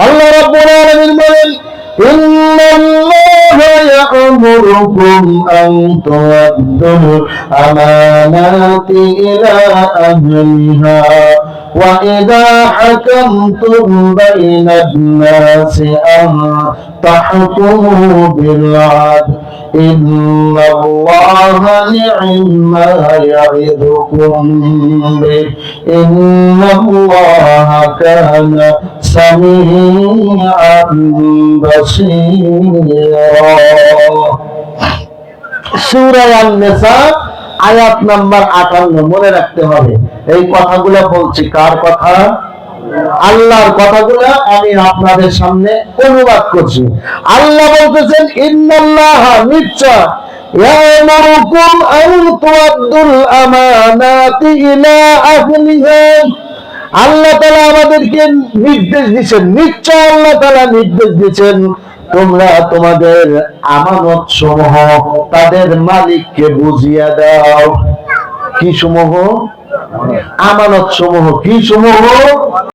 আল্লাহ রাব্বুল আলামিন বলেন, ইন্নাল্লাহা ইয়া'মুরুকুম আন তু'আদ্দুল আমানাতি ইলা আহলিহা ওয়া ইযা হাকামতুম বাইনান নাসি আন তাহকুমু বিল 'আদল ইন্নাল্লাহা নি'মা ইয়া'iদুকুম বিহি ইন্নাল্লাহা কানা সামিআন বাসীরা। সূরা আন-নিসা আয়াত নাম্বার 58 মনে রাখতে হবে। এই কথাগুলো বলছি কার কথা? আল্লাহর কথাগুলো আমি আপনাদের সামনে অনুবাদ করছি। আল্লাহ বলতেছেন, ইন্নাল্লাহা নিশ্চয় ইয়া'মুরুকুম আন তু'আদ্দুল আমানাতি ইলা আহলিহা। আল্লাহ তাআলা আমাদেরকে নির্দেশ দিয়েছেন, নিশ্চয় আল্লাহ তাআলা নির্দেশ দিয়েছেন তোমরা তোমাদের আমানত সমূহ তাদের মালিককে বুঝিয়ে দাও। কি সমূহ? আমানত সমূহ। কি সমূহ?